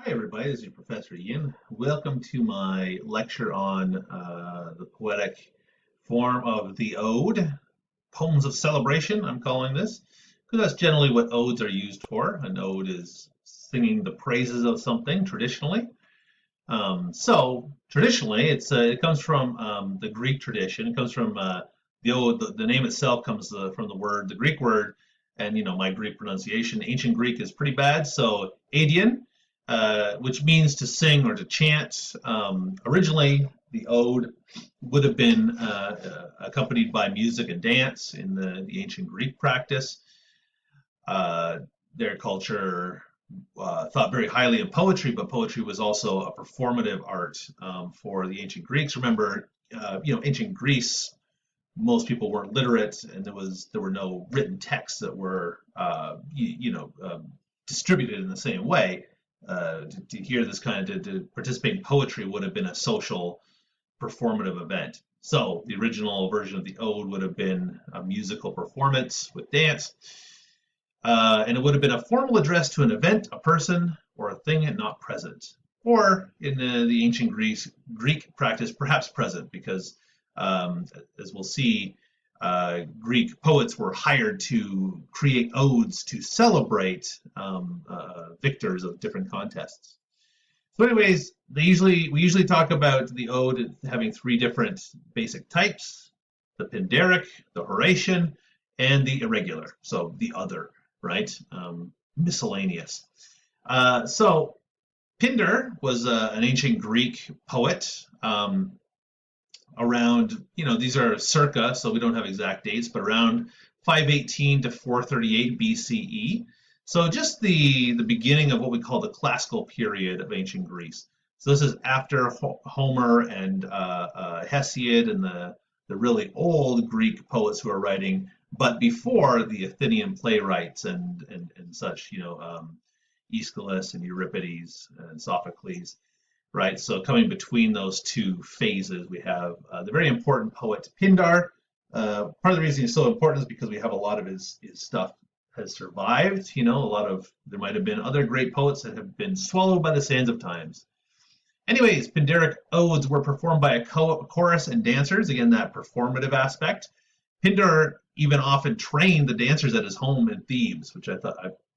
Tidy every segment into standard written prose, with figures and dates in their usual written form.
Hi, everybody. This is your Professor Ian. Welcome to my lecture on the poetic form of the ode, poems of celebration, I'm calling this, because that's generally what odes are used for. An ode is singing the praises of something traditionally. So traditionally, it comes from the Greek tradition. It comes from the ode. The name itself comes from the Greek word, and my Greek pronunciation. Ancient Greek is pretty bad, so adian, which means to sing or to chant. Originally, the ode would have been accompanied by music and dance in the ancient Greek practice. Uh, their culture thought very highly of poetry, but poetry was also a performative art for the ancient Greeks. Remember, ancient Greece, most people weren't literate, and there were no written texts that were distributed in the same way. To hear this to participate in poetry would have been a social performative event. So the original version of the ode would have been a musical performance with dance, and it would have been a formal address to an event, a person, or a thing not present. Or in the ancient Greek practice, perhaps present, because as we'll see, Greek poets were hired to create odes to celebrate victors of different contests. So, anyways, we usually talk about the ode having three different basic types: the Pindaric, the Horatian, and the irregular. So the other, right? Miscellaneous. So Pindar was an ancient Greek poet. Around, these are circa, so we don't have exact dates, but around 518 to 438 BCE. So just the beginning of what we call the classical period of ancient Greece. So this is after Homer and Hesiod and the really old Greek poets who are writing, but before the Athenian playwrights and such, Aeschylus and Euripides and Sophocles. Right, so coming between those two phases, we have the very important poet Pindar. Part of the reason he's so important is because we have a lot of his stuff has survived. There might have been other great poets that have been swallowed by the sands of times. Anyways, Pindaric odes were performed by a chorus and dancers. Again, that performative aspect. Pindar even often trained the dancers at his home in Thebes, which I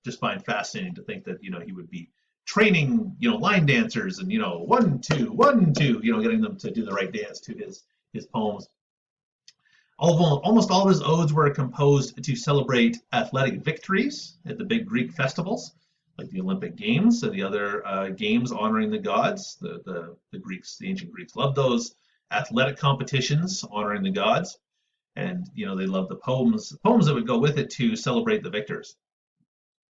just find fascinating to think that he would be training, line dancers and, 1, 2, 1, 2, getting them to do the right dance to his poems. Almost all of his odes were composed to celebrate athletic victories at the big Greek festivals, like the Olympic Games and the other games honoring the gods. The ancient Greeks loved those athletic competitions honoring the gods, and they loved the poems that would go with it to celebrate the victors.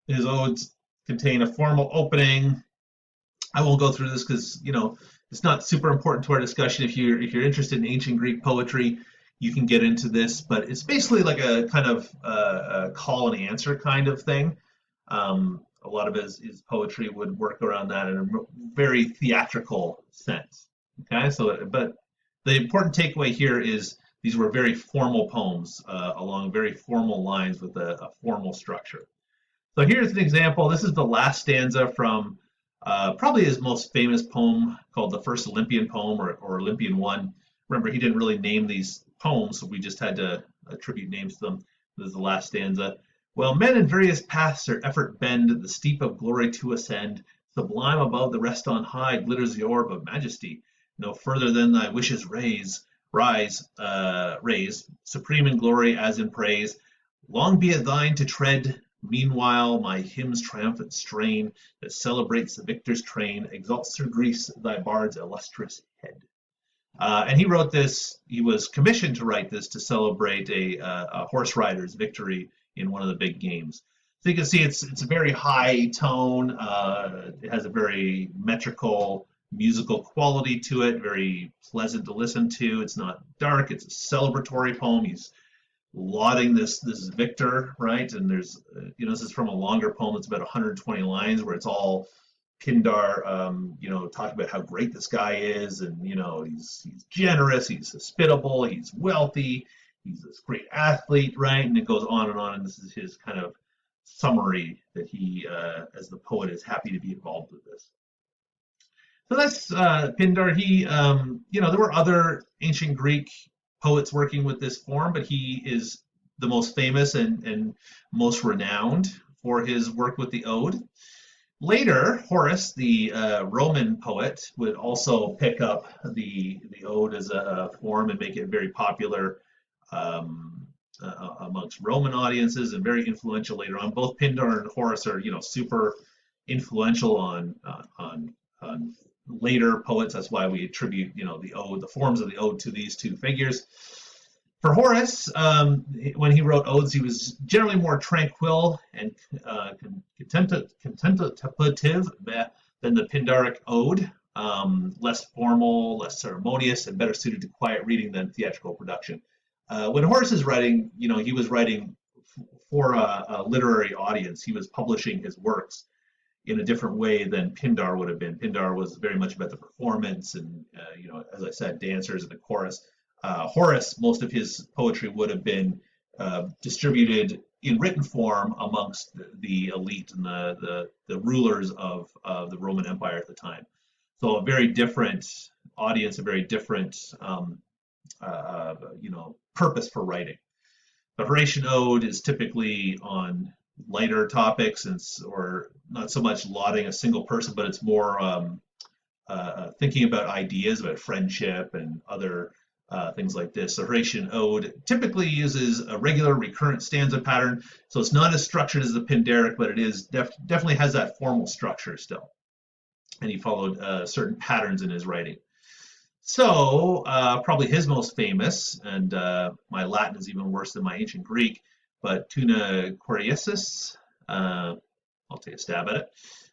His odes contain a formal opening. I won't go through this because it's not super important to our discussion. If you're interested in ancient Greek poetry, you can get into this, but it's basically like a kind of a call and answer kind of thing. A lot of his poetry would work around that in a very theatrical sense. Okay, but the important takeaway here is these were very formal poems along very formal lines with a formal structure. So here's an example. This is the last stanza from probably his most famous poem called the First Olympian Poem or Olympian 1. Remember, he didn't really name these poems, so we just had to attribute names to them. This is the last stanza. Well, men in various paths their effort bend, the steep of glory to ascend. Sublime above the rest on high glitters the orb of majesty. No further than thy wishes rise, supreme in glory as in praise. Long be it thine to tread. Meanwhile, my hymn's triumphant strain that celebrates the victor's train exalts through Greece thy bard's illustrious head. And he wrote this. He was commissioned to write this to celebrate a horse rider's victory in one of the big games. So you can see it's a very high tone. It has a very metrical, musical quality to it. Very pleasant to listen to. It's not dark. It's a celebratory poem. He's lauding this victor, right? And there's this is from a longer poem that's about 120 lines, where it's all Pindar, talking about how great this guy is, and he's generous, he's hospitable, he's wealthy, he's this great athlete, right? And it goes on, and this is his kind of summary that he, as the poet, is happy to be involved with this. So that's Pindar. He, there were other ancient Greek poets working with this form, but he is the most famous and most renowned for his work with the ode. Later, Horace, the Roman poet, would also pick up the ode as a form and make it very popular amongst Roman audiences and very influential later on. Both Pindar and Horace are, super influential on later poets. That's why we attribute, the ode, the forms of the ode to these two figures. For Horace, when he wrote odes, he was generally more tranquil and contemplative than the Pindaric ode, less formal, less ceremonious, and better suited to quiet reading than theatrical production. When Horace is writing, he was writing for a literary audience. He was publishing his works in a different way than Pindar would have been. Pindar was very much about the performance and, as I said, dancers and the chorus. Horace, most of his poetry would have been distributed in written form amongst the elite and the rulers of the Roman Empire at the time. So a very different audience, a very different purpose for writing. The Horatian ode is typically on lighter topics or not so much lauding a single person, but it's more thinking about ideas, about friendship and other things like this. The Horatian ode typically uses a regular recurrent stanza pattern, so it's not as structured as the Pindaric, but it is definitely has that formal structure still. And he followed certain patterns in his writing. So probably his most famous, and my Latin is even worse than my ancient Greek, but Tuna Queriesis. I'll take a stab at it.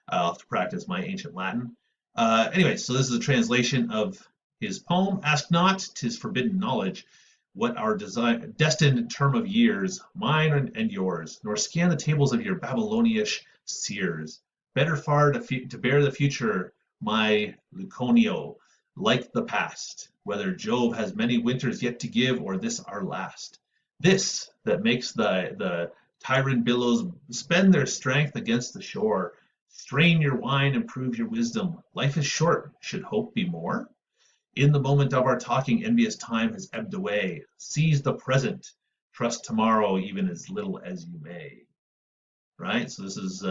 I'll have to practice my ancient Latin. Anyway, so this is a translation of his poem. Ask not, 'tis forbidden knowledge, what our destined term of years, mine and yours, nor scan the tables of your Babylonish seers. Better far to bear the future, my Luconio, like the past, whether Jove has many winters yet to give, or this our last. This that makes the tyrant billows spend their strength against the shore. Strain your wine and prove your wisdom. Life is short, should hope be more? In the moment of our talking, envious time has ebbed away. Seize the present, trust tomorrow even as little as you may. Right? So this is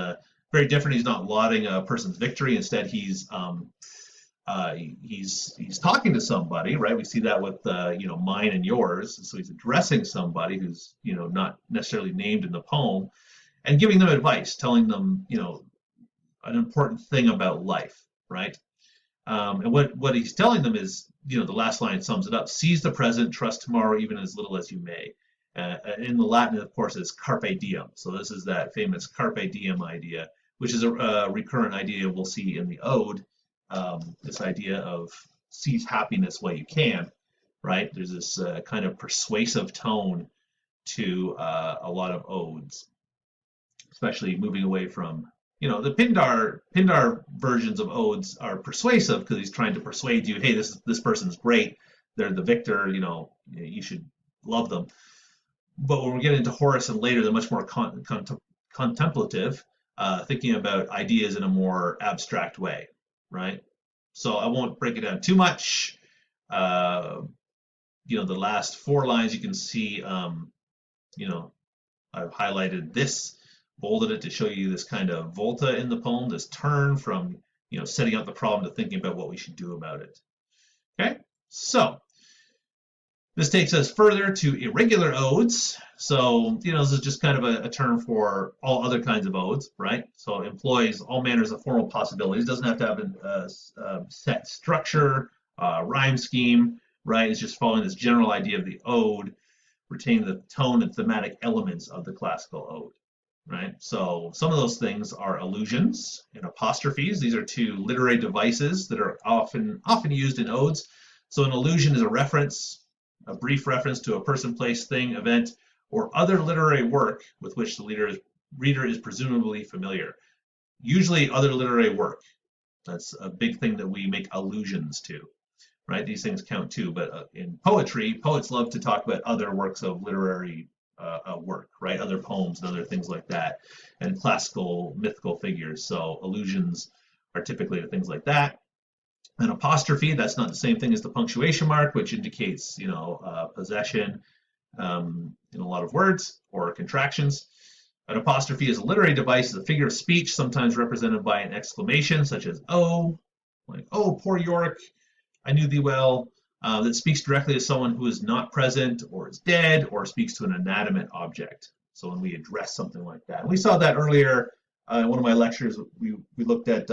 very different. He's not lauding a person's victory. Instead, he's talking to somebody, right? We see that with mine and yours. So he's addressing somebody who's not necessarily named in the poem, and giving them advice, telling them an important thing about life, right? And what he's telling them is, the last line sums it up: seize the present, trust tomorrow even as little as you may. In the Latin, of course, is Carpe Diem. So this is that famous Carpe Diem idea, which is a recurrent idea we'll see in the Ode. This idea of seize happiness while you can, right? There's this kind of persuasive tone to a lot of odes, especially moving away from, the Pindar versions of odes are persuasive because he's trying to persuade you, hey, this person's great, they're the victor, you should love them. But when we get into Horace and later, they're much more contemplative, thinking about ideas in a more abstract way, right? So I won't break it down too much. The last four lines you can see, I've highlighted this, bolded it to show you this kind of volta in the poem, this turn from, setting out the problem to thinking about what we should do about it. Okay, so this takes us further to irregular odes. So, this is just kind of a term for all other kinds of odes, right? So it employs all manners of formal possibilities. It doesn't have to have a set structure, rhyme scheme, right? It's just following this general idea of the ode, retaining the tone and thematic elements of the classical ode, right? So some of those things are allusions and apostrophes. These are two literary devices that are often used in odes. So an allusion is a reference, a brief reference to a person, place, thing, event, or other literary work with which the reader is presumably familiar. Usually other literary work. That's a big thing that we make allusions to, right? These things count too, but in poetry, poets love to talk about other works of literary work, right? Other poems and other things like that, and classical mythical figures. So allusions are typically to things like that. An apostrophe, that's not the same thing as the punctuation mark, which indicates, possession in a lot of words or contractions. An apostrophe is a literary device, is a figure of speech, sometimes represented by an exclamation, such as "oh," like "oh, poor Yorick, I knew thee well," that speaks directly to someone who is not present or is dead or speaks to an inanimate object. So when we address something like that, and we saw that earlier in one of my lectures. We looked at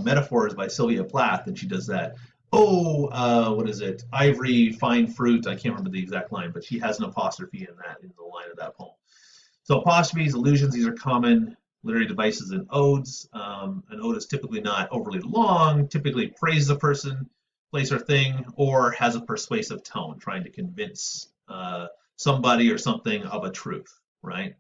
metaphors by Sylvia Plath, and she does that. Oh, what is it? Ivory, fine fruit. I can't remember the exact line, but she has an apostrophe in the line of that poem. So apostrophes, allusions, these are common literary devices in odes. An ode is typically not overly long, typically praises a person, place, or thing, or has a persuasive tone, trying to convince somebody or something of a truth, right?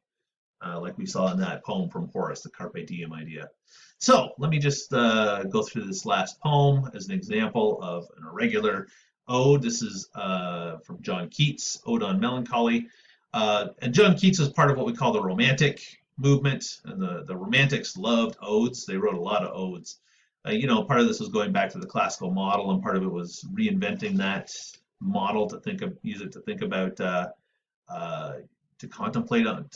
Like we saw in that poem from Horace, the Carpe Diem idea. So let me just go through this last poem as an example of an irregular ode. This is from John Keats, Odon, Melancholy. And John Keats was part of what we call the Romantic movement, and the Romantics loved odes. They wrote a lot of odes. Part of this was going back to the classical model, and part of it was reinventing that model to use it to think about to contemplate on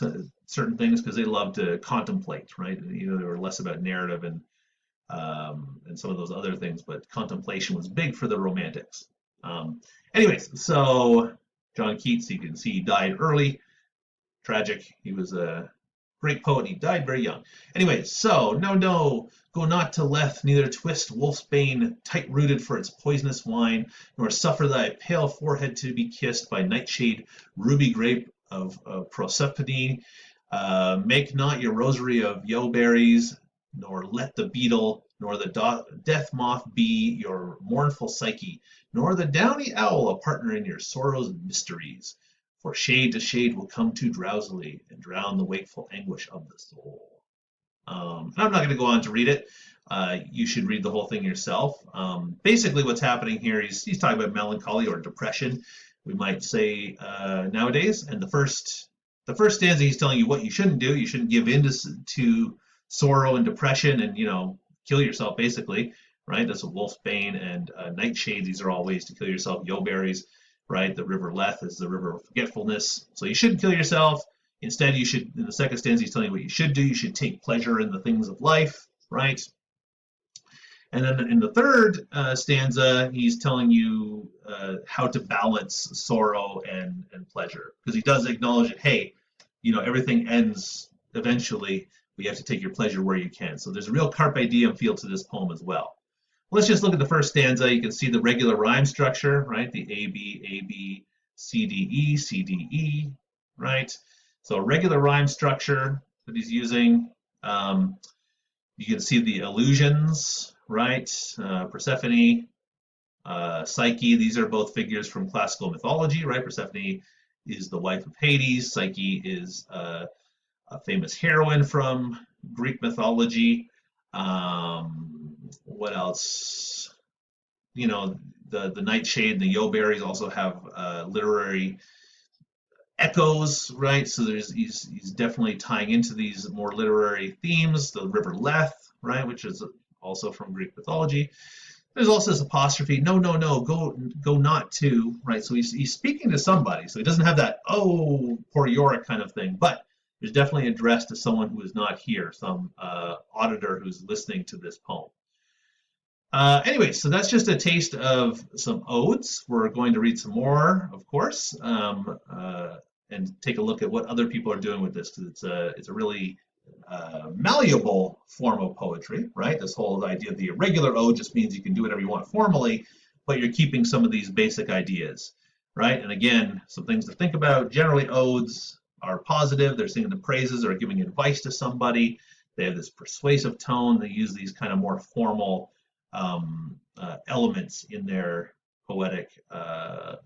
certain things, because they love to contemplate, right? They were less about narrative and some of those other things, but contemplation was big for the Romantics. Anyways, so John Keats, you can see he died early, tragic. He was a great poet. He died very young. Anyway, so no, go not to Lethe, neither twist wolf's bane, tight-rooted for its poisonous wine, nor suffer thy pale forehead to be kissed by nightshade, ruby grape of Proserpine. Make not your rosary of yew-berries, nor let the beetle nor the death moth be your mournful Psyche, nor the downy owl a partner in your sorrows and mysteries. For shade to shade will come too drowsily and drown the wakeful anguish of the soul. I'm not going to go on to read it. You should read the whole thing yourself. Basically, what's happening here, he's talking about melancholy or depression, we might say nowadays. And the first stanza, he's telling you what you shouldn't do. You shouldn't give in to sorrow and depression and, kill yourself, basically, right? That's a wolf's bane and nightshade. These are all ways to kill yourself. Yew-berries, right? The river Lethe is the river of forgetfulness. So you shouldn't kill yourself. Instead, you should, in the second stanza, he's telling you what you should do. You should take pleasure in the things of life, right? And then in the third stanza, he's telling you how to balance sorrow and pleasure, because he does acknowledge that, hey, everything ends eventually, but you have to take your pleasure where you can. So there's a real Carpe Diem feel to this poem as well. Let's just look at the first stanza. You can see the regular rhyme structure, right? The A, B, C, D, E, C, D, E, right? So a regular rhyme structure that he's using. You can see the allusions, right? Persephone, Psyche, these are both figures from classical mythology, right? Persephone is the wife of Hades. Psyche is a famous heroine from Greek mythology. What else? The nightshade and the yew-berries also have literary echoes, right? So he's definitely tying into these more literary themes. The river Lethe, right, which is also from Greek mythology. There's also this apostrophe, no, go not to, right? So he's speaking to somebody. So he doesn't have that, oh, poor Yorick kind of thing, but there's definitely addressed to someone who is not here, some auditor who's listening to this poem. Anyway, so that's just a taste of some odes. We're going to read some more, of course, and take a look at what other people are doing with this, because it's a really malleable form of poetry, right? This whole idea of the irregular ode just means you can do whatever you want formally, but you're keeping some of these basic ideas, right? And again, some things to think about. Generally, odes are positive. They're singing the praises or giving advice to somebody. They have this persuasive tone. They use these kind of more formal elements in their poetic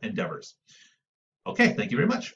endeavors. Okay, thank you very much.